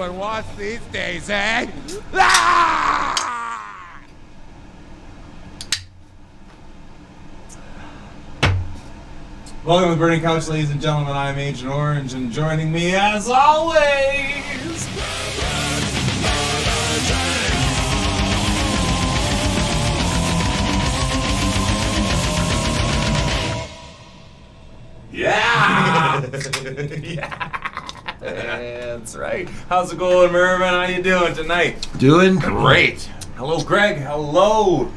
everyone wants these days, eh? Ah! Welcome to the Burning Couch, ladies and gentlemen. I'm Agent Orange, and joining me, as always, yeah, that's right. How's it going, Mervin? How you doing tonight? Doing great. Hello, Greg. Hello,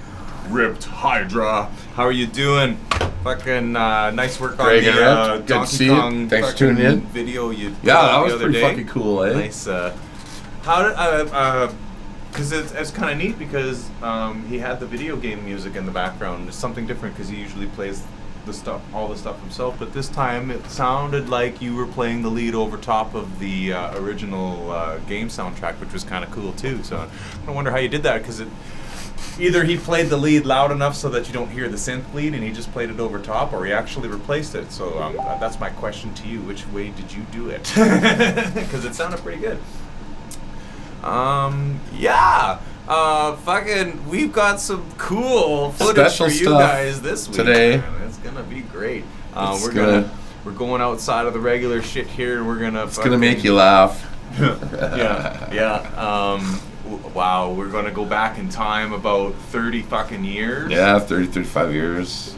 Ripped Hydra. How are you doing? Fucking nice work on Greg the and Ripped. Good to Donkey see you. Kong Thanks for tuning in. video you put Yeah, out that the was other pretty day. fucking cool, eh? Nice. How did because it's kind of neat because he had the video game music in the background. It's something different because he usually plays all the stuff himself. But this time it sounded like you were playing the lead over top of the original game soundtrack, which was kind of cool too. So I wonder how you did that because either he played the lead loud enough so that you don't hear the synth lead and he just played it over top, or he actually replaced it. So that's my question to you. Which way did you do it? Because it sounded pretty good. Fucking, we've got some cool footage Special for you stuff guys this week today. man. It's gonna be great. We're going outside of the regular shit here, and we're gonna. It's gonna make you laugh. Wow, we're gonna go back in time about 30 fucking years. Yeah, 30, 35 years.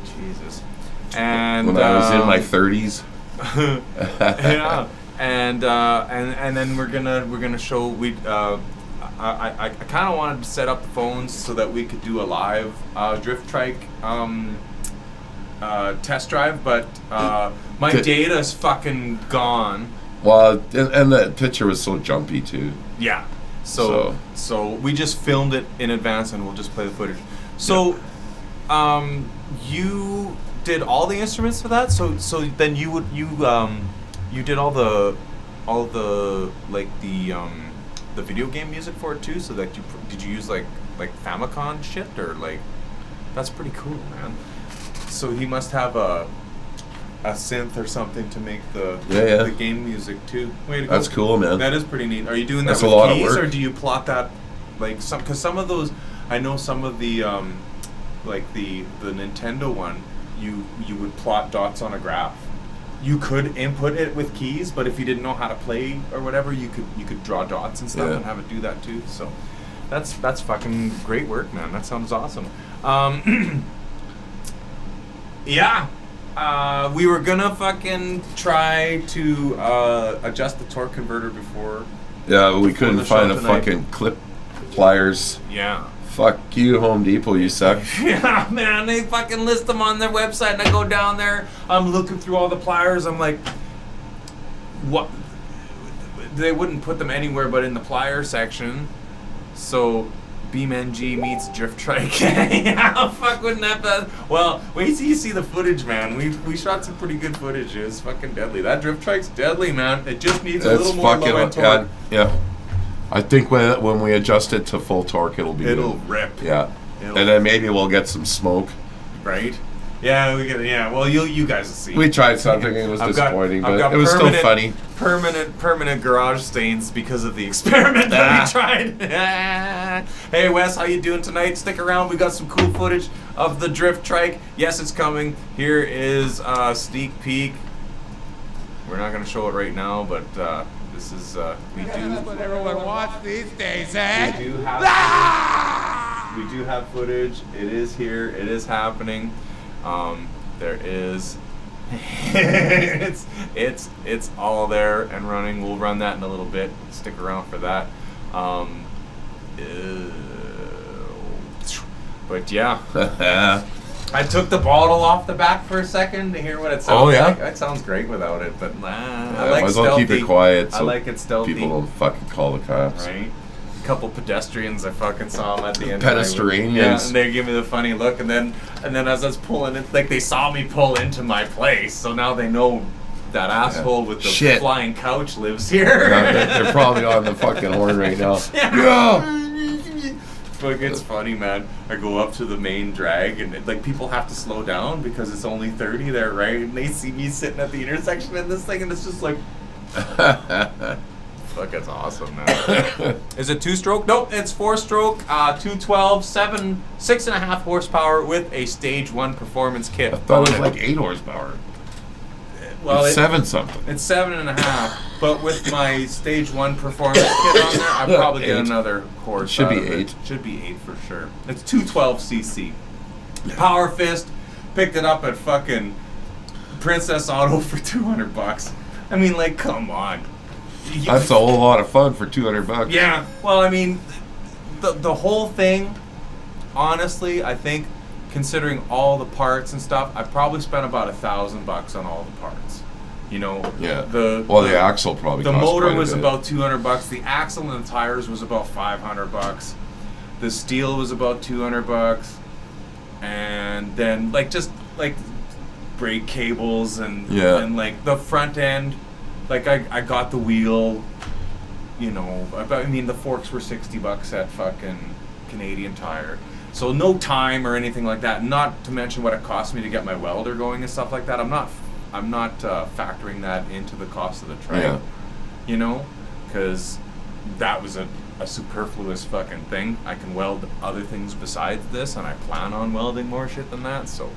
Jesus. And when I was in my 30s. yeah. And then we're gonna show I kind of wanted to set up the phones so that we could do a live drift trike test drive, but my data's fucking gone. Well, and the picture was so jumpy too. Yeah. So we just filmed it in advance and we'll just play the footage. So you did all the instruments for that? So then you did all the like the video game music for it too? So that did you use like Famicom shit, or like, that's pretty cool, man. So he must have a synth or something to make the game music too. Way to go. That's cool, man. That is pretty neat. Are you doing that That's with a lot of keys, work. or do you plot that like some? Because some of those, I know some of the like the Nintendo one, you would plot dots on a graph. You could input it with keys, but if you didn't know how to play or whatever, you could draw dots and stuff and have it do that too. So that's fucking great work, man. That sounds awesome. We were gonna fucking try to adjust the torque converter before. Yeah, but we couldn't the show find the tonight. fucking clip pliers. Yeah. Fuck you, Home Depot, you suck. Yeah, man, they fucking list them on their website, and I go down there, I'm looking through all the pliers, I'm like, what? They wouldn't put them anywhere but in the plier section. So, BeamNG meets Drift Trike. Yeah, fuck, wouldn't that be? Well, wait till you see the footage, man. We shot some pretty good footage. It was fucking deadly. That Drift Trike's deadly, man. It just needs a little more low-end torque. Yeah. I think when we adjust it to full torque, it'll It'll rip. Yeah. And then maybe we'll get some smoke. Right? Yeah, we get. Yeah, well, you guys will see. We tried something, it was disappointing, but it was still funny. Permanent garage stains because of the experiment that we tried. Hey Wes, how you doing tonight? Stick around, we got some cool footage of the drift trike. Yes, it's coming. Here is a sneak peek. We're not going to show it right now, but this is That's what everyone wants these days, eh? we do have footage. It is here. It is happening. There is. it's all there and running. We'll run that in a little bit. Stick around for that. But yeah. I took the bottle off the back for a second to hear what it sounds like. It sounds great without it, but I like might as well stealthy. keep it quiet so I like it stealthy. people don't fucking call the cops. Right? A couple pedestrians, I fucking saw them at the end. Pedestrians. Yeah, and they give me the funny look, and then as I was pulling it, like they saw me pull into my place, so now they know that asshole with the flying couch lives here. Yeah, they're probably on the fucking horn right now. Yeah. But it's funny, man. I go up to the main drag, and like people have to slow down because it's only 30 there, right? And they see me sitting at the intersection in this thing, and it's just like Fuck, that's awesome, man. Is it 2-stroke? Nope, it's 4-stroke, 212, 6.5 horsepower with a Stage 1 performance kit. I thought it was like 8 horsepower. Well, it's 7 something. It's 7.5, but with my Stage 1 performance kit on there, I'll probably get another horse. Should be out of it. 8. Should be 8 for sure. It's 212cc. Power Fist, picked it up at fucking Princess Auto for $200. I mean, like, come on. That's a whole lot of fun for $200. Yeah. Well, I mean, the whole thing, honestly, I think, considering all the parts and stuff, I probably spent about $1,000 on all the parts. You know. Yeah. The axle probably. The cost motor quite a was bit. about $200. The axle and the tires was about $500. The steel was about $200, and then just brake cables and like the front end. Like I got the wheel, you know. I mean the forks were $60 at fucking Canadian Tire. So no time or anything like that. Not to mention what it cost me to get my welder going and stuff like that. I'm not factoring that into the cost of the trike. Yeah. You know, because that was a superfluous fucking thing. I can weld other things besides this, and I plan on welding more shit than that. So.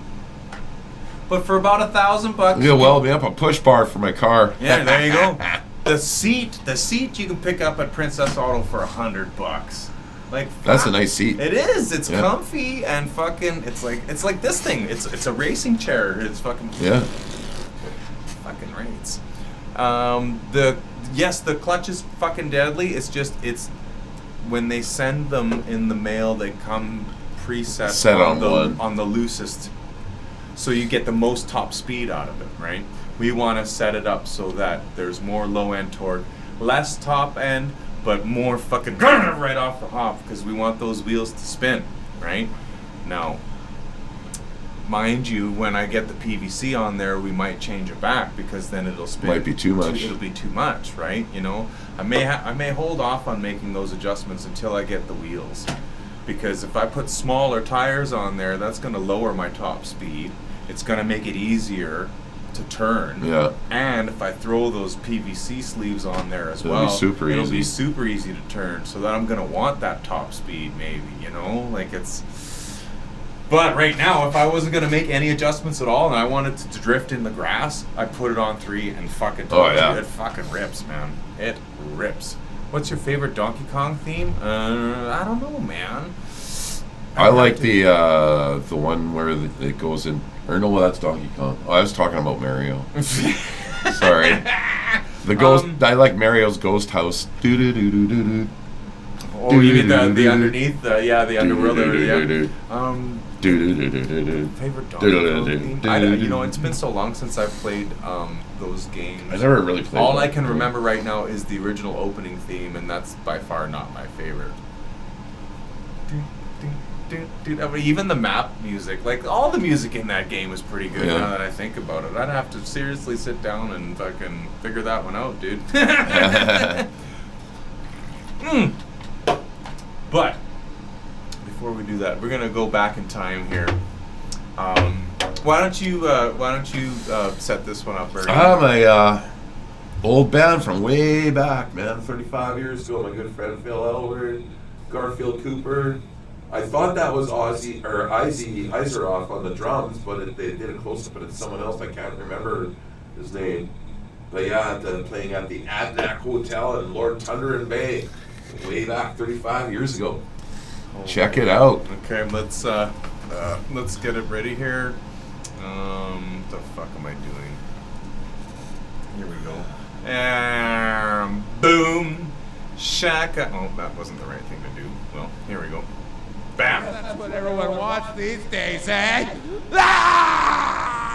But for about $1,000, You'll weld me up a push bar for my car. Yeah, there you go. The seat you can pick up at Princess Auto for $100. Like That's a nice seat. It is. It's comfy and fucking. It's like this thing. It's a racing chair. It's fucking. Yeah. Fucking rates. The clutch is fucking deadly. It's when they send them in the mail, they come preset Set on on the loosest. So you get the most top speed out of it, right? We want to set it up so that there's more low end torque, less top end, but more fucking right off the hop, because we want those wheels to spin, right? Now, mind you, when I get the PVC on there, we might change it back, because then it'll spin. Might be too much. It'll be too much, right? You know, I may hold off on making those adjustments until I get the wheels, because if I put smaller tires on there, that's going to lower my top speed. It's going to make it easier to turn. Yeah. And if I throw those PVC sleeves on there as It'll be super it'll easy. be super easy to turn. So that I'm going to want that top speed maybe, you know? Like it's... But right now, if I wasn't going to make any adjustments at all and I wanted to drift in the grass, I put it on 3 and fucking... It fucking rips, man. It rips. What's your favorite Donkey Kong theme? I don't know, man. I like the one where it goes in. Or no, that's Donkey Kong. Oh, I was talking about Mario. Sorry. The ghost. I like Mario's Ghost House. Do do do do do do. Oh, you mean the underneath? The underworld area. Favorite Donkey Kong theme? You know, it's been so long since I've played those games. I never really played. All I can remember right now is the original opening theme, and that's by far not my favorite. Dude, I mean, even the map music, like all the music in that game is pretty good. Now that I think about it, I'd have to seriously sit down and fucking figure that one out, dude. But before we do that, we're gonna go back in time here. Why don't you set this one up, Bernie? I'm a old band from way back, man. 35 years ago. My good friend Phil Elwood, Garfield Cooper. I thought that was Ozzy or Izzy Iseroff on the drums, but they did a close up and it's someone else. I can't remember his name. But yeah, playing at the Adnac Hotel in Lord Tundra Bay, way back 35 years ago. Check it out. Okay, let's get it ready here. What the fuck am I doing? Here we go. And boom, shaka. Oh, that wasn't the right thing to do. Well, here we go. Bam. That's what everyone wants these days, eh? Ah!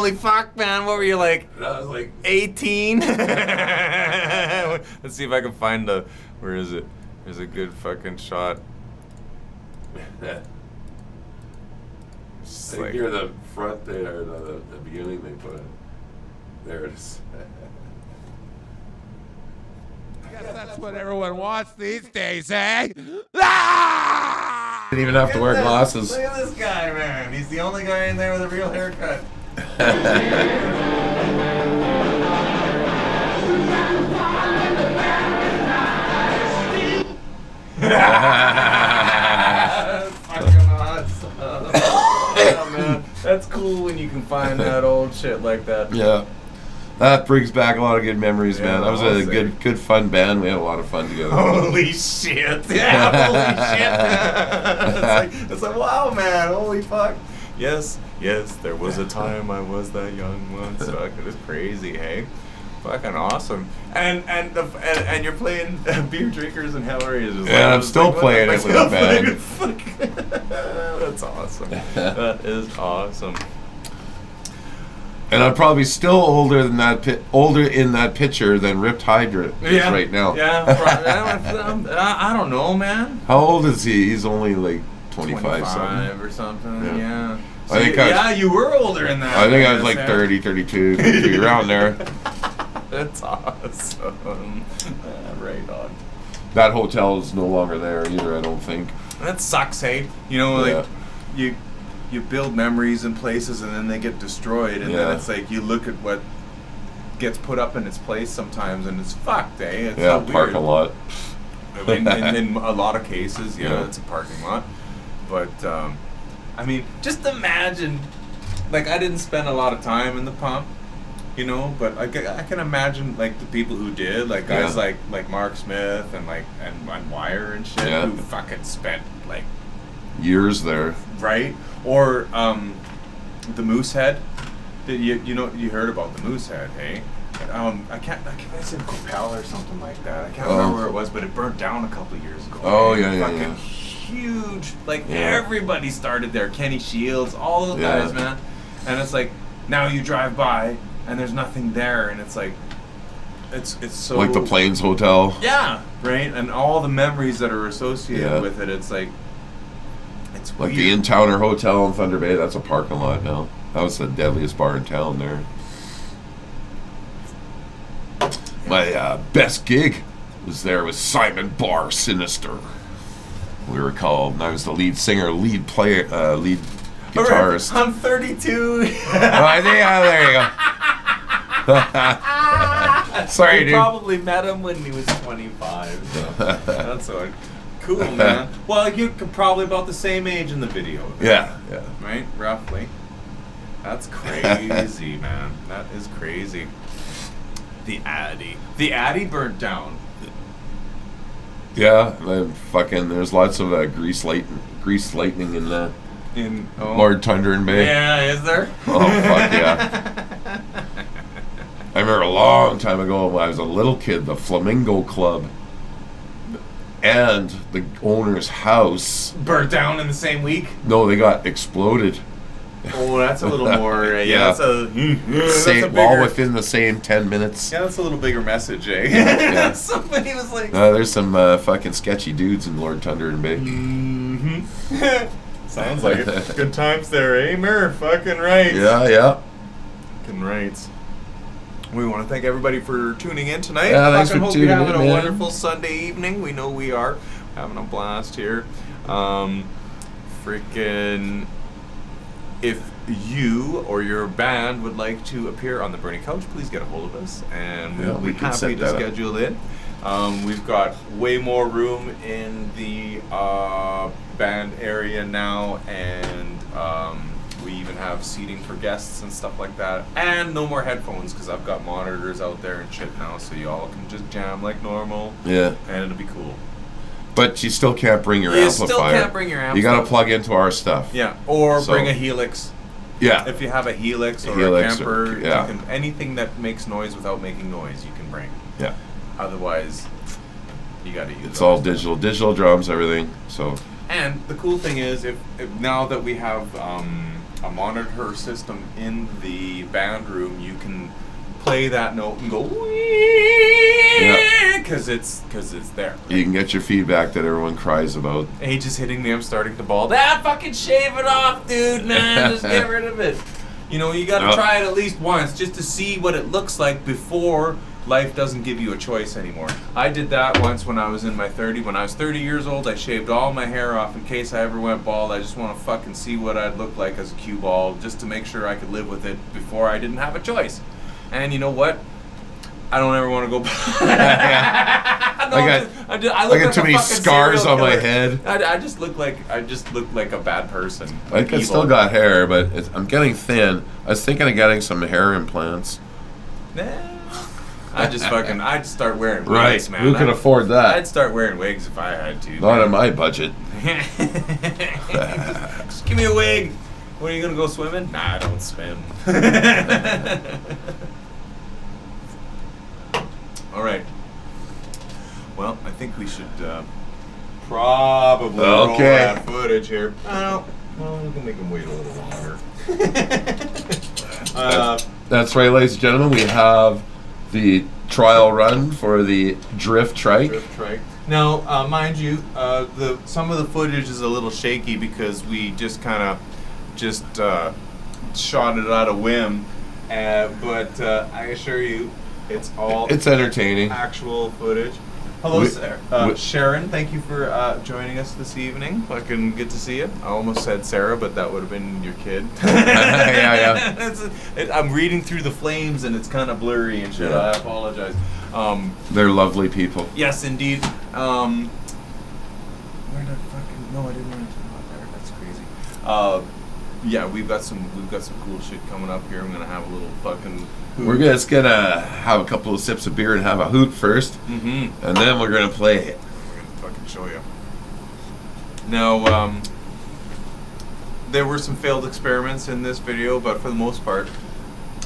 Holy fuck, man! What were you like? I was like, 18. Let's see if I can find the. Where is it? There's a good fucking shot. Just like, near the front there, the beginning they put it. There it is. I guess that's what everyone wants these days, eh? Ah! Didn't even have to wear glasses. Look at this guy, man. He's the only guy in there with a real haircut. Fucking awesome. Yeah, man. That's cool when you can find that old shit like that. Yeah. That brings back a lot of good memories, Yeah, man. That was a honestly. good fun band. We had a lot of fun together. Holy shit! Yeah, holy shit! It's like, wow, man! Holy fuck! Yes, there was a time I was that young once. Fuck, it was crazy, hey? Fucking awesome! And you're playing Beer Drinkers and Hell Areas. Yeah, I'm still playing it with a band. That's awesome. That is awesome. And I'm probably still older in that picture than Ripped Hydra is right now. Yeah, I don't know, man. How old is he? He's only like 25 something. or something. Yeah. Yeah. I think you were older in that. I think I was guess, like 30, 32, 33, around there. That's awesome. Right on. That hotel is no longer there either, I don't think. That sucks, hey. You know, like you build memories in places and then they get destroyed, and then it's like you look at what gets put up in its place sometimes, and it's fucked, eh? It's so parking weird. lot. In a lot of cases, it's a parking lot. But I mean, just imagine. Like, I didn't spend a lot of time in the pump, you know, but I can imagine like the people who did, like guys like Mark Smith and like and Wire and shit, who fucking spent like years there, right? Or the Moosehead. You heard about the Moosehead, hey? I can't it's in Coppell or something like that. I can't remember where it was, but it burnt down a couple of years ago. Oh, hey? yeah. Fucking huge. Like everybody started there. Kenny Shields, all those guys, man. And it's like now you drive by and there's nothing there, and it's like it's so like the Plains Hotel. Yeah, right. And all the memories that are associated with it. It's like it's like weird. the In-Towner Hotel in Thunder Bay. That's a parking lot now. That was the deadliest bar in town there. My best gig was there with Simon Bar Sinister. We were called, and I was the lead singer, lead player, lead guitarist. Right, I'm 32. I think, there you go. Sorry, You dude. probably met him when he was 25. So that's all right. Cool, man. Well, you could probably about the same age in the video. Yeah. Right? Roughly. That's crazy, man. That is crazy. The Addy. The Addy burnt down. Yeah, there's lots of grease lightning in Lord Thunder and Bay. Yeah, is there? Oh, fuck yeah. I remember a long time ago when I was a little kid, the Flamingo Club and the owner's house burnt down in the same week? No, they got exploded. Oh, that's a little more. That's a bigger, all within the same 10 minutes. Yeah, that's a little bigger message, eh? Yeah. Somebody was like, there's some fucking sketchy dudes in Lord Thunder and Bay. Mm-hmm. Sounds like it. Good times there, eh, Murph? Fucking right. Yeah. Fucking right. We want to thank everybody for tuning in tonight. Yeah, thanks for hope tuning you're in, having a man. wonderful Sunday evening. We know we are having a blast here. Freaking. If you or your band would like to appear on the Burning Couch, please get a hold of us, and we'll be happy to schedule in. We've got way more room in the band area now, and we even have seating for guests and stuff like that. And no more headphones, because I've got monitors out there and shit now, so y'all can just jam like normal. Yeah. And it'll be cool. But you still can't bring your amplifier. You still can't bring your amplifier. You got to plug into our stuff. Yeah, or bring a Helix. Yeah. If you have a Helix or a camper, you can, anything that makes noise without making noise, you can bring. Yeah. Otherwise, you got to use. It's all digital drums, everything. So. And the cool thing is, if now that we have a monitor system in the band room, you can play that note and go because it's there. You can get your feedback that everyone cries about. Age is hitting me. I'm starting to bawl. Fucking shave it off, dude, man. Just get rid of it. You know, you got to try it at least once just to see what it looks like before life doesn't give you a choice anymore. I did that once when I was in my 30s. When I was 30 years old, I shaved all my hair off in case I ever went bald. I just want to fucking see what I'd look like as a cue ball just to make sure I could live with it before I didn't have a choice. And you know what? I don't ever want to go back. I got too many scars on my head. I just look like a bad person. I still got hair, but I'm getting thin. I was thinking of getting some hair implants. Nah. I'd start wearing right. wigs, man. Who could afford that? I'd start wearing wigs if I had to. Not on my budget. Just give me a wig. When are you gonna go swimming? Nah, I don't swim. All right. Well, I think we should probably roll that footage here. Well, we can make them wait a little longer. That's right, ladies and gentlemen. We have the trial run for the drift trike. Now, mind you, some of the footage is a little shaky because we just kind of shot it out of whim. But I assure you, it's entertaining. Actual footage. Hello, Sharon. Thank you for joining us this evening. Fucking good to see you. I almost said Sarah, but that would have been your kid. Yeah. I'm reading through the flames and it's kind of blurry and shit. I apologize. They're lovely people. Yes, indeed. Where did fucking? No, I didn't want to talk about there. That's crazy. Yeah, we've got some cool shit coming up here. I'm gonna have a little fucking. We're just gonna have a couple of sips of beer and have a hoot first, and then we're gonna play it. We're gonna fucking show you. Now, there were some failed experiments in this video, but for the most part,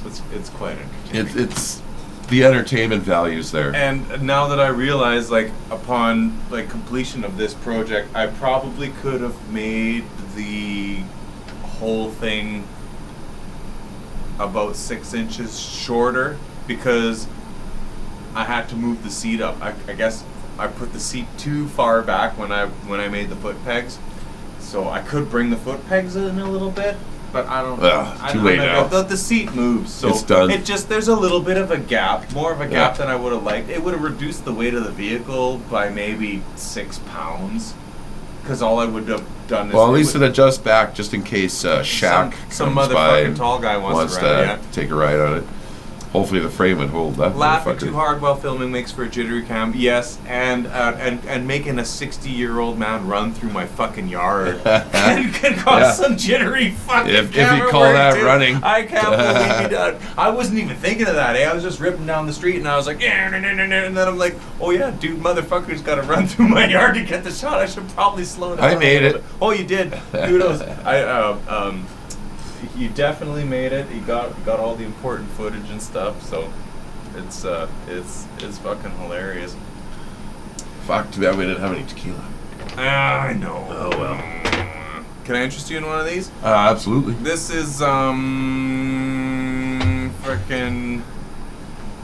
it's quite entertaining. It's the entertainment values there. And now that I realize, upon completion of this project, I probably could have made the whole thing about 6 inches shorter because I had to move the seat up. I guess I put the seat too far back when I made the foot pegs, so I could bring the foot pegs in a little bit, but I don't. Too late now. The seat moves, so it's done. There's a little bit of a gap, more of a gap than I would have liked. It would have reduced the weight of the vehicle by maybe 6 pounds. Because all I would have done is... Well, at least it adjusts back just in case Shaq some comes by motherfucking tall guy wants to ride it. Take a ride on it. Hopefully the frame would hold that. Laughing too hard while filming makes for a jittery cam. Yes, and making a 60-year-old man run through my fucking yard can cause some jittery fucking if you call that running. I can't believe you done. I wasn't even thinking of that. I was just ripping down the street and I was like, and then I'm like, oh yeah, dude, motherfucker's got to run through my yard to get the shot. I should probably slow down. I made it. Oh, you did. Kudos. You definitely made it. You got all the important footage and stuff, so it's fucking hilarious. Fuck, too bad we didn't have any tequila. I know. Oh well. Can I interest you in one of these? Absolutely. This is frickin'.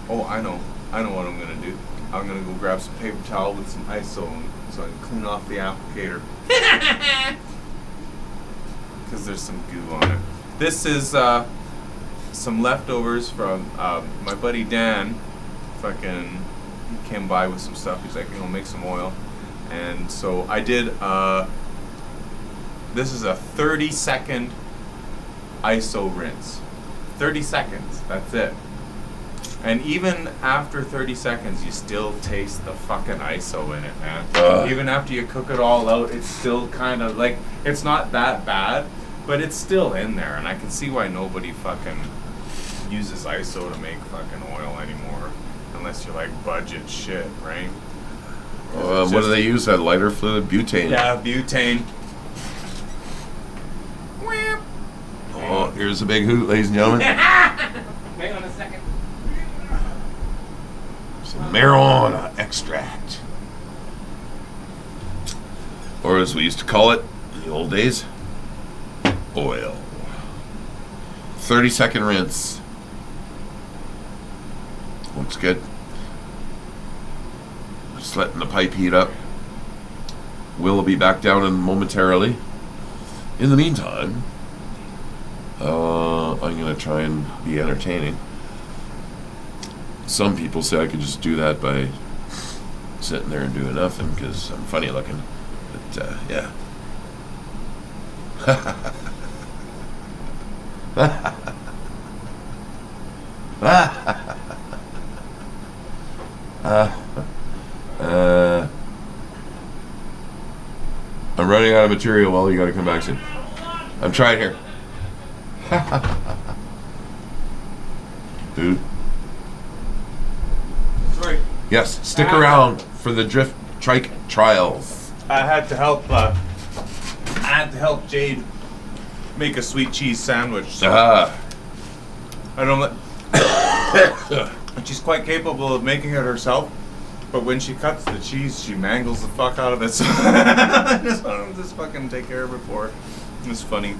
Oh, I know what I'm gonna do. I'm gonna go grab some paper towel with some ISO so I can clean off the applicator. Because there's some goo on it. This is some leftovers from my buddy Dan. Fucking, he came by with some stuff. He's like, make some oil. And so I did, this is a 30-second ISO rinse. 30 seconds, that's it. And even after 30 seconds, you still taste the fucking ISO in it, man. Even after you cook it all out, it's still kind of like, it's not that bad. But it's still in there, and I can see why nobody fucking uses ISO to make fucking oil anymore, unless you're like budget shit, right? What do they use? That lighter fluid, butane. Yeah, butane. Oh, here's a big hoot, ladies and gentlemen. Hang on a second. Some marijuana extract, or as we used to call it in the old days, oil. 30-second rinse. Looks good. Just letting the pipe heat up. Will be back down in momentarily. In the meantime, I'm going to try and be entertaining. Some people say I could just do that by sitting there and doing nothing because I'm funny looking. But, yeah. I'm running out of material. Well, you got to come back soon. I'm trying here. Dude. Sorry. Yes, stick around for the drift trike trials. I had to help Jade make a sweet cheese sandwich. So I don't let. And she's quite capable of making it herself, but when she cuts the cheese, she mangles the fuck out of it. So I just want to just fucking take care of it for her. It's funny.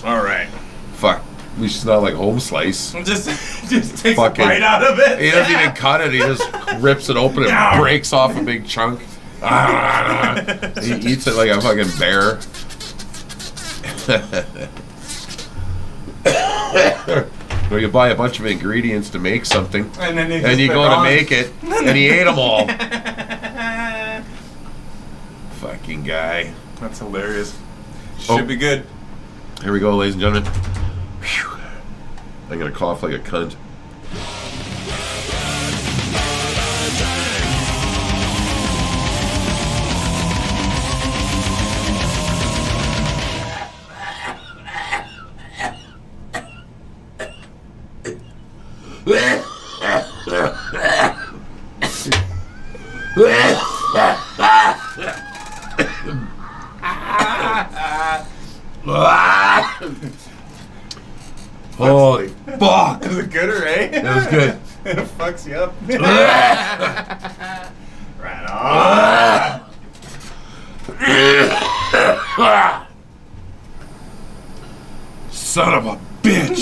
All right. Fuck. We should not like home slice. Just take a Fucking- bite out of it. He doesn't even cut it. He just rips it open and breaks off a big chunk. He eats it like a fucking bear. Or you buy a bunch of ingredients to make something, And then and you go to make it, and he ate them all. Fucking guy. That's hilarious. Should be good. Here we go, ladies and gentlemen. Whew. I'm gonna cough like a cunt. Holy fuck! Is it good or eh? That was good. It fucks you up. Right on. Son of a bitch!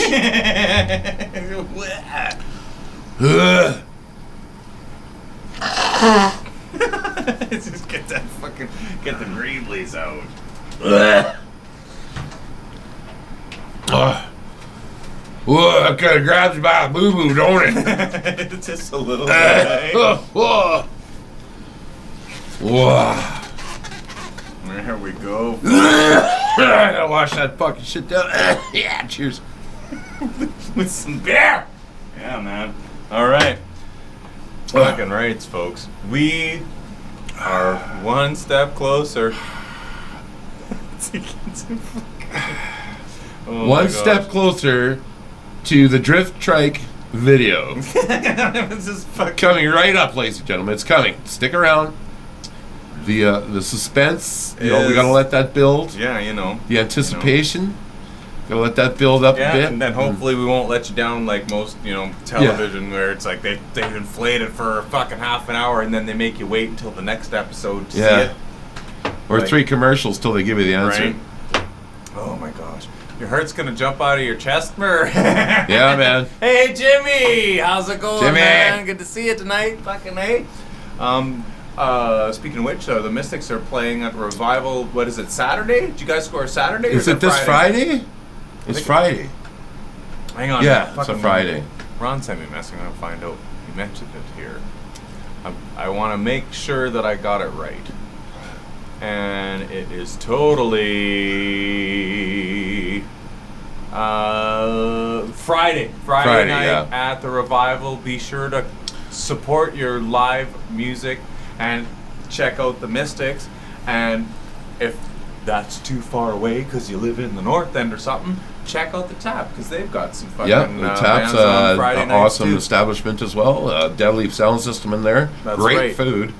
Just get the greenies out. Whoa, it kind of grabs you by the boo-boo, don't it? Just a little bit. Eh? Whoa. There we go. I gotta wash that fucking shit down. Yeah, cheers. With some beer. Yeah, man. All right. Fucking rights, folks. We are one step closer. Oh One my step gosh. closer to the drift trike video. It's just fucking. Coming right up, ladies and gentlemen. It's coming. Stick around. The suspense, we gotta let that build. Yeah, you know. The anticipation, gotta let that build up a bit. And then hopefully we won't let you down like most, television where it's like they inflate it for fucking half an hour and then they make you wait until the next episode to see it. Or Like- 3 commercials till they give you the answer. Right? Oh my gosh. Your heart's gonna jump out of your chest, Mer. Yeah, man. Hey, Jimmy! How's it going, Jimmy! man? Good to see you tonight. Fucking hey. Speaking of which, the Mystics are playing at Revival. What is it, Saturday? Did you guys score Saturday? Is it this Friday? It's Friday. Hang on. Yeah, it's a fucking- Friday. Ron sent me a message. I'm gonna find out. He mentioned it here. I want to make sure that I got it right. And it is totally Friday Friday, night yeah. at the Revival. Be sure to support your live music and check out the Mystics. And if that's too far away because you live in the North End or something, check out the Tap because they've got some fucking Yeah, the Tap's bands on Friday an nights, awesome too. establishment as well. Deadly sound system in there. That's great right. food.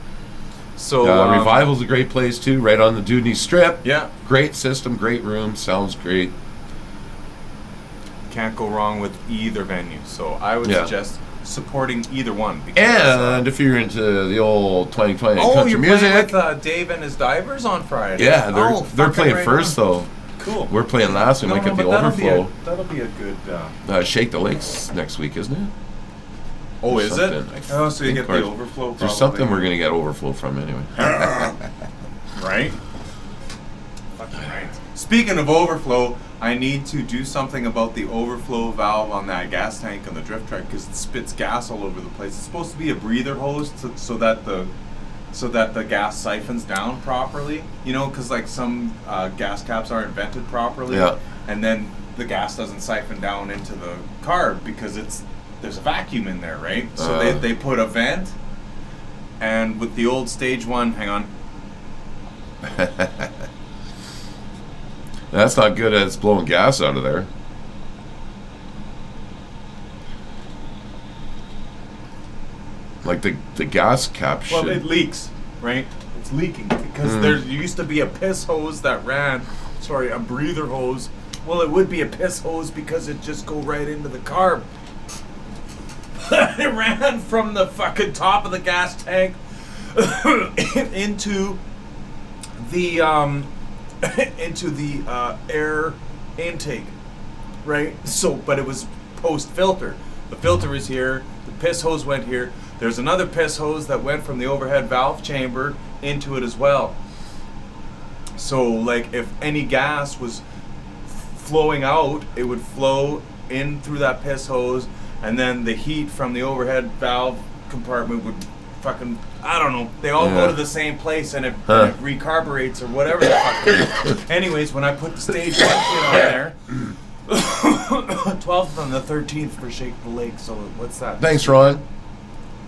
So Revival's a great place too, right on the Dudney Strip. Yeah, Great system, great room, sounds great. can't go wrong with either venue. So I would Yeah. suggest supporting either one. Because, And if you're into the old 2020 oh, country you're music, playing with Dave and his Divers on Friday. yeah, they're fucking playing right first on. though. Cool. We're playing last. We might get the overflow. That'll be a good. Shake the Lakes next week, isn't it? Oh, There's is it? something, Oh, so you think, get the or overflow. There's something we're gonna get overflow from anyway. Right? Fucking right. Speaking of overflow, I need to do something about the overflow valve on that gas tank on the drift trike because it spits gas all over the place. It's supposed to be a breather hose so that the gas siphons down properly. You know, because like some gas caps aren't vented properly. Yeah. And then the gas doesn't siphon down into the carb because there's a vacuum in there, right? So they put a vent, and with the old stage one, hang on. That's not good as blowing gas out of there. Like the gas cap should. Well, it leaks, right? It's leaking because there used to be a piss hose that ran. Sorry, a breather hose. Well, it would be a piss hose because it just go right into the carb. It ran from the fucking top of the gas tank into the air intake, right? So, but it was post filter. The filter is here. The piss hose went here. There's another piss hose that went from the overhead valve chamber into it as well. So, like, if any gas was flowing out, it would flow in through that piss hose, and then the heat from the overhead valve compartment would fucking, I don't know, they all go to the same place and it recarburetes or whatever the fuck it is. Anyways, when I put the stage 1 kit on there, 12th and the 13th for Shake the Lake, so what's that? Thanks, Ron.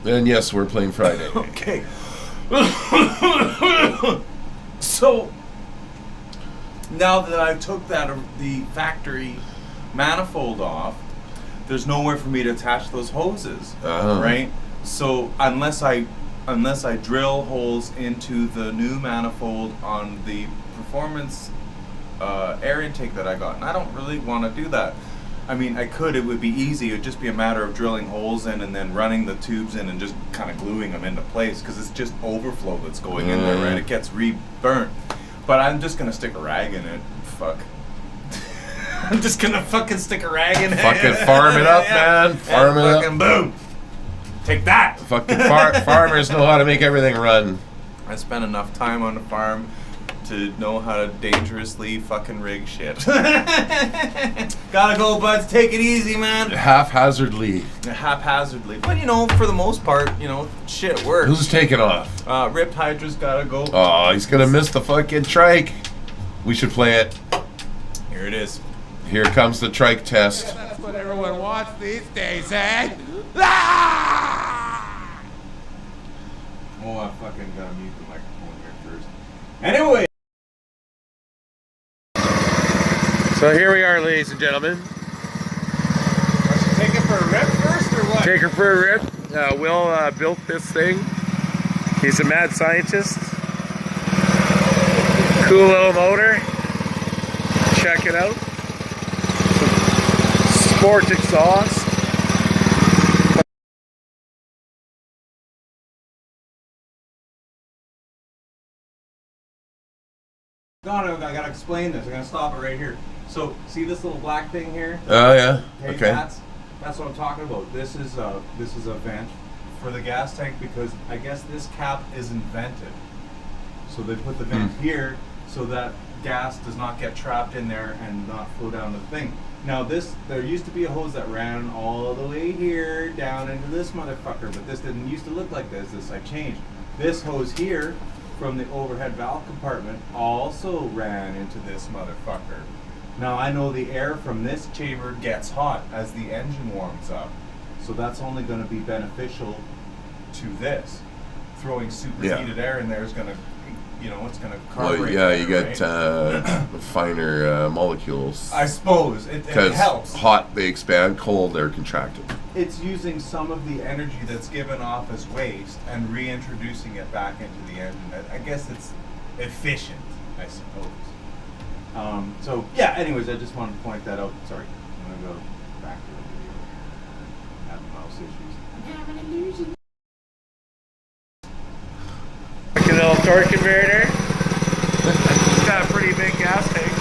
And yes, we're playing Friday. Okay. So, now that I took the factory manifold off, there's nowhere for me to attach those hoses, right? So unless I drill holes into the new manifold on the performance air intake that I got, and I don't really want to do that. I mean, I could. It would be easy. It would just be a matter of drilling holes in and then running the tubes in and just kind of gluing them into place because it's just overflow that's going in there, right? It gets re-burnt. But I'm just gonna stick a rag in it. Fuck. I'm just gonna fucking stick a rag in it. Fucking farm it up, man. Farm it up. Fucking boom. Take that. Fucking farmers know how to make everything run. I spent enough time on the farm to know how to dangerously fucking rig shit. Gotta go, buds. Take it easy, man. Haphazardly. Haphazardly. But, you know, for the most part, you know, shit works. Who's taking off? Ripped Hydra's gotta go. Oh, he's gonna miss the fucking trike. We should play it. Here it is. Here comes the trike test. That's what everyone wants these days, eh? Ah! Oh, I fucking gotta mute the microphone here first. Anyway. So here we are, ladies and gentlemen. I should take it for a rip first or what? Take her for a rip. Will built this thing. He's a mad scientist. Cool little motor. Check it out. Sport exhaust. I gotta explain this. I'm gonna stop it right here. So, see this little black thing here? Oh yeah. Hey, Okay. That's what I'm talking about. This is a vent for the gas tank because I guess this cap isn't vented. So they put the vent here so that gas does not get trapped in there and not flow down the thing. Now there used to be a hose that ran all the way here down into this motherfucker, but this didn't used to look like this. This I changed. This hose here from the overhead valve compartment also ran into this motherfucker. Now I know the air from this chamber gets hot as the engine warms up, so that's only going to be beneficial to this. Throwing superheated air in there is going to, it's going to carburate. Well, yeah, you better, get right? finer molecules. I suppose it Because helps. hot they expand, cold they're contracted. It's using some of the energy that's given off as waste and reintroducing it back into the engine. I guess it's efficient, I suppose. So yeah. Anyways, I just wanted to point that out. Sorry, I'm gonna go back to the video. Having mouse issues. I'm having illusions. Like a little torque converter. It's got a pretty big gas tank.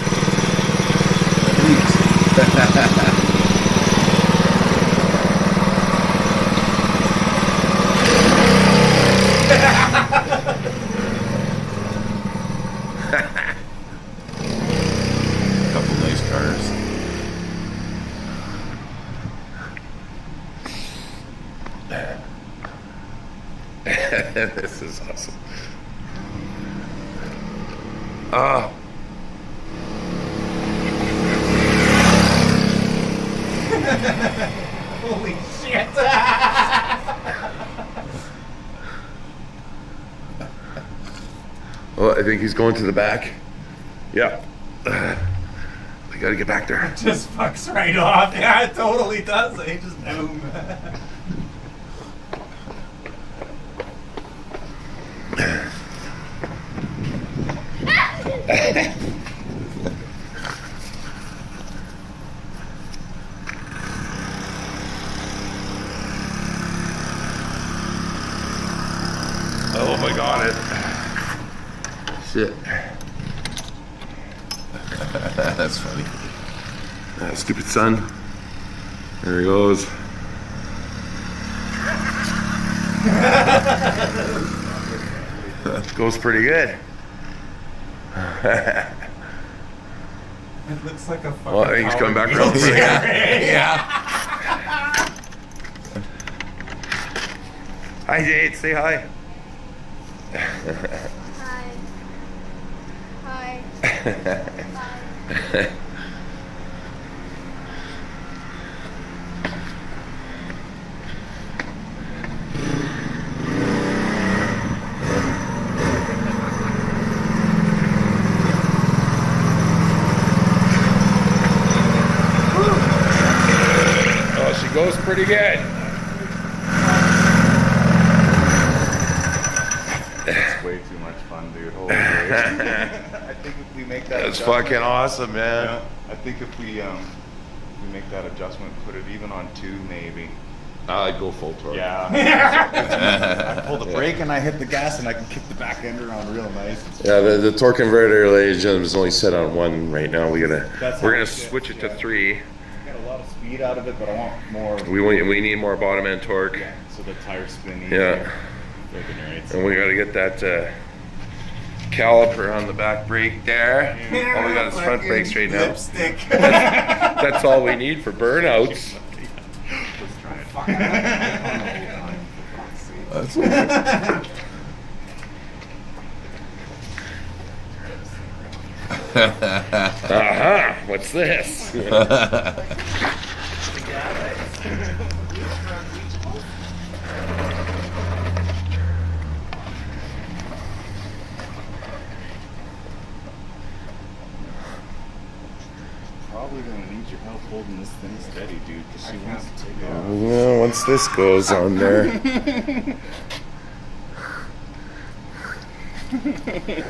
Couple nice cars. This is awesome. Ah. Holy shit! Well, I think he's going to the back. Yeah. We gotta get back there. Just fucks right off. Yeah, it totally does. He just boom. Oh my god, it. Shit. That's funny. Stupid son. There he goes. Goes pretty good. It looks like a fucking. Well, I think he's coming back around. Yeah. Hi, Jade. Say hi. Hi. Hi. Oh, she goes pretty good. It's way too much fun, dude. Holy I think if we make that That's adjustment- fucking awesome, man. Yeah, I think if we make that adjustment, put it even on 2 maybe. I'd go full torque. Yeah. I pull the brake and I hit the gas and I can kick the back end around real nice. Yeah, the torque converter, ladies and gentlemen, is only set on 1 right now. We're That's gonna how it switch it is, to yeah. 3. Get a lot of speed out of it, but I want more. We need more bottom end torque. Yeah, so the tires spin Yeah. easier. Friggin' right. And we gotta get that caliper on the back brake there. All we got is front brakes right now. Lipstick. That's all we need for burnouts. That's Aha! What's this? Probably gonna need your help holding this thing steady, dude, because she wants to take off. Well, once this goes on there.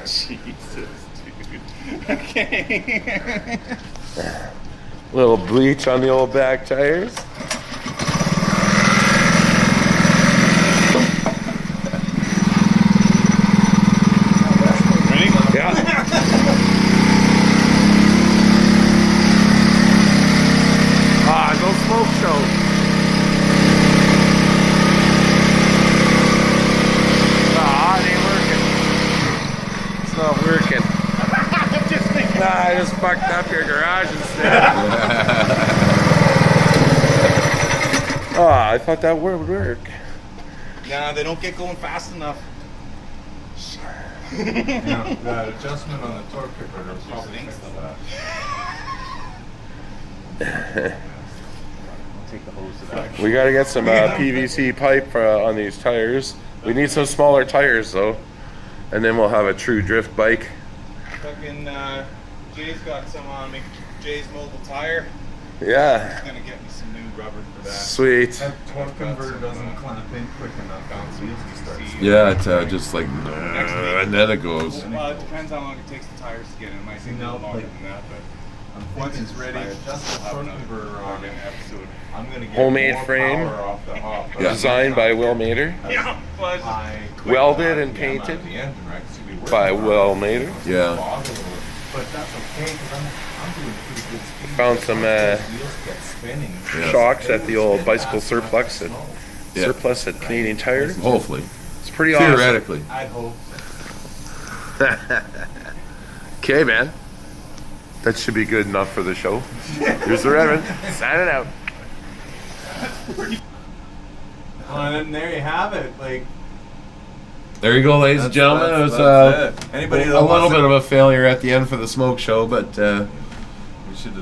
Jesus, dude. Okay. Little bleach on the old back tires. Ready? Yeah. No smoke show. It ain't working. It's not working. I just fucked up your garage instead. I thought that would work. Nah, they don't get going fast enough. Yeah, the adjustment on the torque converter probably thinks fixes so. that. I'll take the hose to that. We gotta get some PVC pipe on these tires. We need some smaller tires though, and then we'll have a true drift bike. Fucking Jay's got some on me. Jay's mobile tire. Yeah, He's gonna get me some new rubber for that. sweet. That torque converter doesn't clamp in quick enough. Bounce wheels to start. Yeah, it's just like, and then it goes. Well, it depends how long it takes the tires to get in. It might take a little longer than that, but Once it's ready, just the torque converter on it. episode. I'm gonna get Homemade more frame. power off the hop. Designed by Will Mater. Yeah, but I Welded and the engine, painted right? So we work by on it. Will Mater. Bog a little. But that's okay because I'm doing pretty good speed. Found some Wheels get spinning. shocks at the old bicycle surplus at Canadian Tire. Hopefully. It's pretty awesome. Theoretically. I hope. Okay, man. That should be good enough for the show. Here's the Reverend. Signing out. Well, and then there you have it. Like, There you go, ladies and gentlemen. It was that's it. Anybody that a little wants bit of a failure at the end for the smoke show, but we should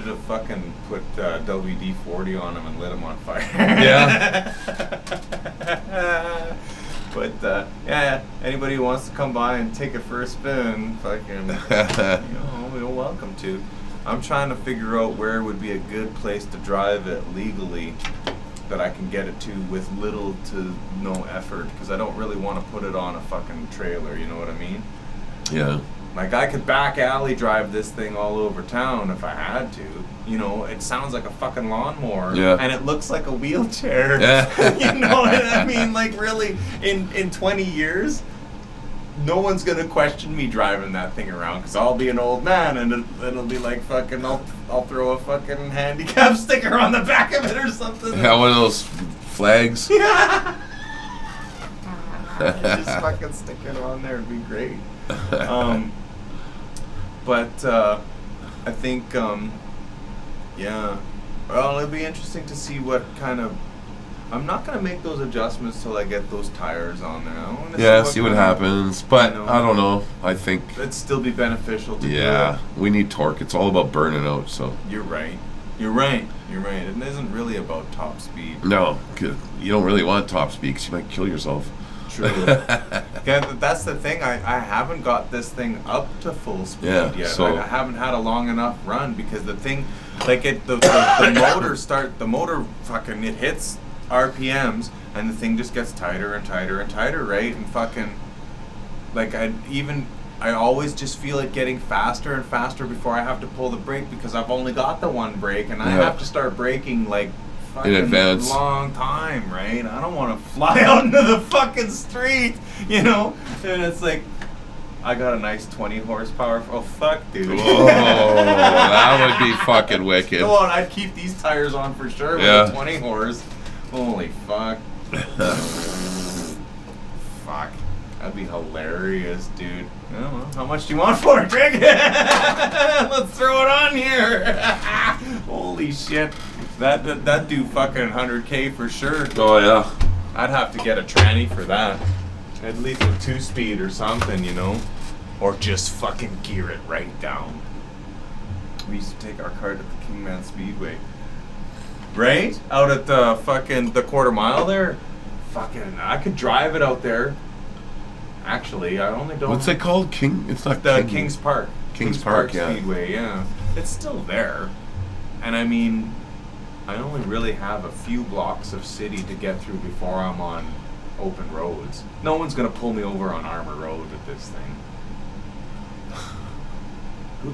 have fucking put WD-40 on him and lit him on fire. Yeah. But yeah, anybody who wants to come by and take it for a spin, fucking, you're welcome to. I'm trying to figure out where would be a good place to drive it legally that I can get it to with little to no effort, because I don't really want to put it on a fucking trailer, you know what I mean? yeah. Like, I could back alley drive this thing all over town if I had to. You know, it sounds like a fucking lawnmower. Yeah. And it looks like a wheelchair. Yeah. You know what I mean? Like, really, in 20 years, no one's going to question me driving that thing around, because I'll be an old man, and it'll be like fucking, I'll throw a fucking handicap sticker on the back of it or something. Yeah, one of those flags. Yeah. Just fucking stick it on there. It'd be great. But I think, yeah. Well, it'll be interesting to see what kind of. I'm not gonna make those adjustments till I get those tires on there. I wanna Yeah, see what kind of- happens. But you know. I don't know. I think, It'd still be beneficial to do yeah, it. we need torque. It's all about burning out, so. You're right. You're right. You're right. It isn't really about top speed. No, 'cause you don't really want top speed 'cause you might kill yourself. True. Yeah, that's the thing. I haven't got this thing up to full speed Yeah, yet. so- I haven't had a long enough run, because the thing, like the motor fucking, it hits RPMs and the thing just gets tighter and tighter and tighter, right? And fucking, like, I always just feel it getting faster and faster before I have to pull the brake, because I've only got the one brake and I Yeah. have to start braking like fucking advance. long time, right? I don't want to fly out into the fucking street, you know? And it's like, I got a nice 20 horsepower. Oh, fuck, dude. Oh, that would be fucking wicked. Go on, I'd keep these tires on for sure with Yeah. a 20 horse. Holy fuck. Fuck. That'd be hilarious, dude. I don't know. How much do you want for it, Greg? Let's throw it on here. Holy shit. That'd do fucking 100K for sure. Oh, yeah. I'd have to get a tranny for that. At least a 2-speed or something, you know? Or just fucking gear it right down. We used to take our car to the Kingman Speedway. Right? Out at the fucking, the quarter mile there. Fucking, I could drive it out there. Actually, I only don't. What's it called? It's not The Kings Park. Kings Park, yeah. Speedway, yeah. It's still there. And I mean, I only really have a few blocks of city to get through before I'm on open roads. No one's gonna pull me over on Armour Road with this thing.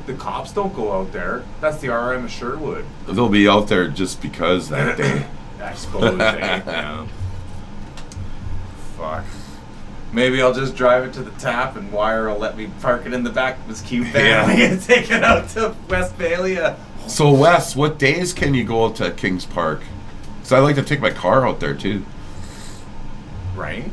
The cops don't go out there. That's the RM of Sherwood. They'll be out there just because that day. I suppose, eh? Yeah. Fuck. Maybe I'll just drive it to the tap and Wire will let me park it in the back of his cube van and take it out to Westphalia. So, Wes, what days can you go to Kings Park? Because I like to take my car out there, too. Right?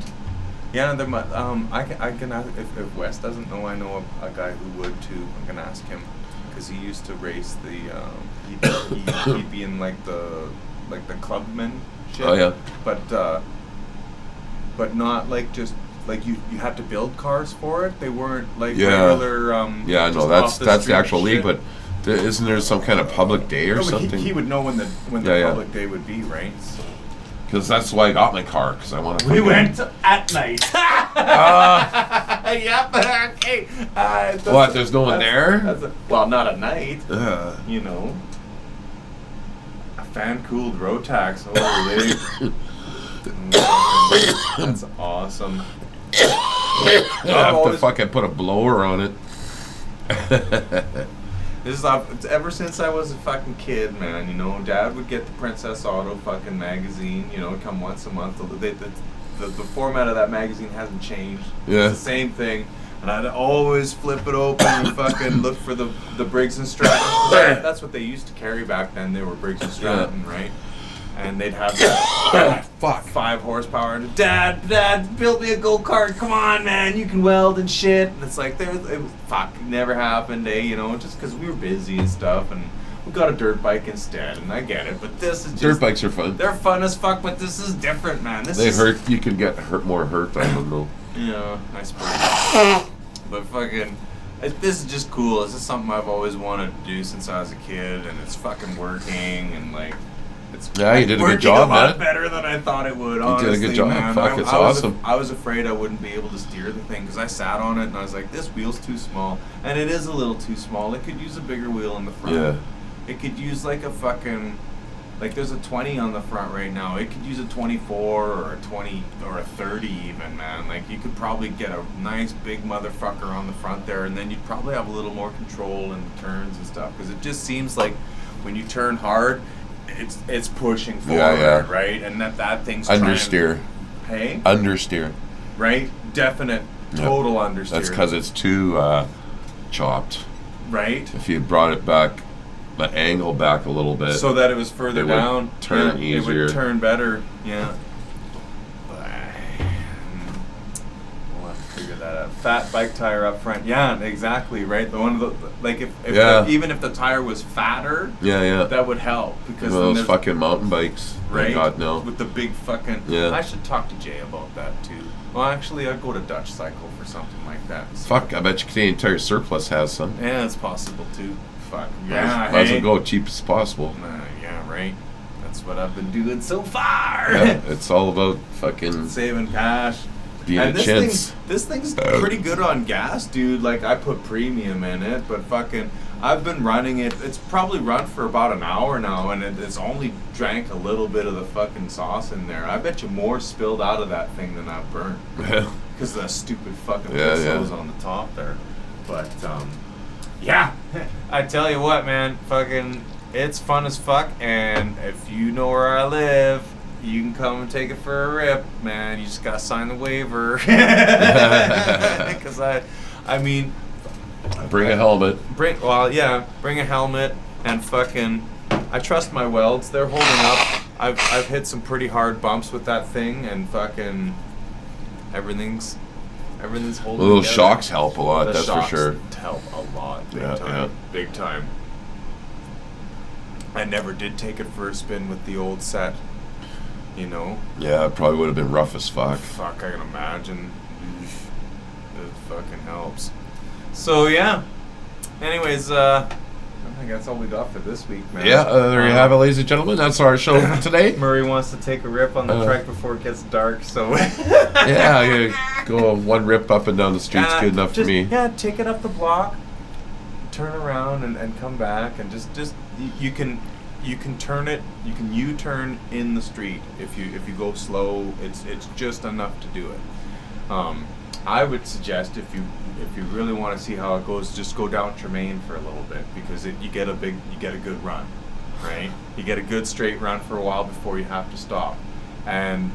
Yeah, I can ask, if Wes doesn't know, I know a guy who would too. I can ask him, because he used to race the, he'd be in like the clubman shit. Oh, yeah. But not like just, like you had to build cars for it. They weren't like Yeah. regular, Yeah, just no, that's off the the street actual league, shit. but isn't there some kind of public day or No, but something? he would know when the Yeah. public day would be, right? So. Because that's why I got my car, because I want to. We went at night. Yep. Okay. What? There's no one there? Well, not at night. Ugh. You know. A fan-cooled Rotax. Holy. That's awesome. I have to fucking put a blower on it. This is ever since I was a fucking kid, man. You know, Dad would get the Princess Auto fucking magazine. You know, come once a month. The format of that magazine hasn't changed. Yeah. It's the same thing. And I'd always flip it open and fucking look for the Briggs and Stratton. That's what they used to carry back then. They were Briggs and Stratton, right? And they'd have that 5 horsepower. And Dad, build me a go-kart. Come on, man, you can weld and shit. And it's like, it never happened, you know, just because we were busy and stuff. And we got a dirt bike instead, and I get it. But this is just... Dirt bikes are fun. They're fun as fuck, but this is different, man. They hurt. You can get more hurt on them, though. Yeah, I suppose. But fucking... This is just cool. This is something I've always wanted to do since I was a kid, and it's fucking working, and like... Yeah, you did a good job, man. A lot better than I thought it would, honestly, you did a good job. Man. Fuck, it's awesome. I was afraid I wouldn't be able to steer the thing because I sat on it and I was like, this wheel's too small. And it is a little too small. It could use a bigger wheel in the front. Yeah. It could use like a fucking... Like there's a 20 on the front right now. It could use a 24 or a 20 or a 30 even, man. Like you could probably get a nice big motherfucker on the front there, and then you'd probably have a little more control in the turns and stuff. Because it just seems like when you turn hard, it's pushing forward, right? And that thing's understeer. Hey? Understeer. Right? Definite, total understeer. That's because it's too chopped. Right? If you brought it back, the angle back a little bit, so that it was further down, would turn easier. It would turn better, yeah. We'll have to figure that out. Fat bike tire up front, yeah, exactly, right. The one, like even if the tire was fatter, that would help because those fucking mountain bikes, right? God no, with the big fucking. Yeah. I should talk to Jay about that too. Well, actually, I'd go to Dutch Cycle for something like that. So. Fuck, I bet you Canadian Tire Surplus has some. Yeah, it's possible too. Fuck. Yeah, might as well go cheap as possible. Yeah, right. That's what I've been doing so far. Yeah, it's all about fucking saving cash. Being a chintz. This thing's pretty good on gas, dude. Like I put premium in it, but fucking, I've been running it. It's probably run for about an hour now, and it's only drank a little bit of the fucking sauce in there. I bet you more spilled out of that thing than I've burned. Because of that stupid fucking hose on the top there. But yeah, I tell you what, man, fucking, it's fun as fuck. And if you know where I live, you can come and take it for a rip, man. You just gotta sign the waiver. Because I mean, bring a helmet. Bring a helmet and fucking. I trust my welds. They're holding up. I've hit some pretty hard bumps with that thing, and fucking everything's holding. Well, those together. shocks help a lot. The that's shocks for sure. Help a lot. Big time. I never did take it for a spin with the old set. You know? Yeah, it probably would have been rough as fuck. Fuck, I can imagine. It fucking helps. So, yeah. Anyways, I think that's all we got for this week, man. Yeah, there you have it, ladies and gentlemen. That's our show for today. Murray wants to take a rip on the trike before it gets dark, so... yeah, go one rip up and down the street's good enough for me. Yeah, take it up the block, turn around and come back, and just you can turn it. You can U-turn in the street if you go slow. It's just enough to do it. I would suggest if you really want to see how it goes, just go down Tremaine for a little bit because you get a good run, right? You get a good straight run for a while before you have to stop, and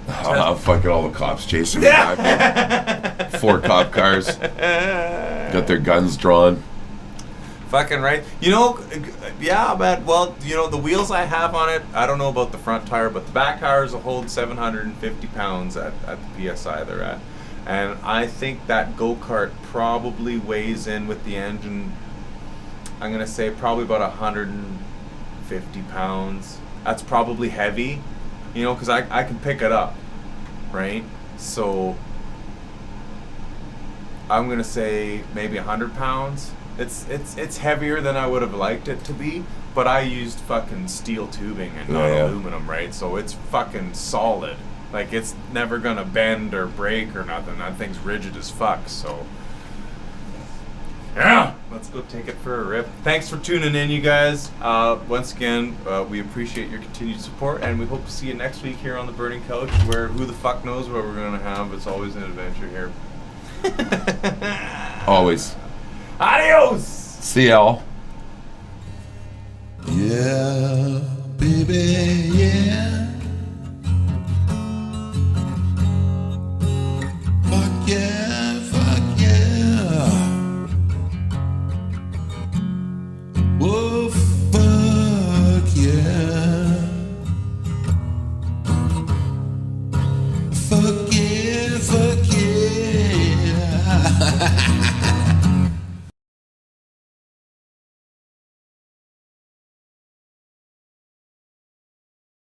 fucking all the cops chasing me back. 4 cop cars got their guns drawn. Fucking right. You know, yeah, but, well, you know, the wheels I have on it, I don't know about the front tire, but the back tires will hold 750 pounds at the PSI they're at. And I think that go-kart probably weighs in with the engine, I'm going to say probably about 150 pounds. That's probably heavy, you know, because I can pick it up, right? So I'm going to say maybe 100 pounds. It's heavier than I would have liked it to be, but I used fucking steel tubing and not aluminum, right? So it's fucking solid. Like, it's never gonna bend or break or nothing. That thing's rigid as fuck, so... yeah! Let's go take it for a rip. Thanks for tuning in, you guys. Once again, we appreciate your continued support, and we hope to see you next week here on the Burning Couch, where who the fuck knows what we're gonna have. It's always an adventure here. Always. Adios! See y'all. Yeah, baby, yeah. Fuck yeah. fuck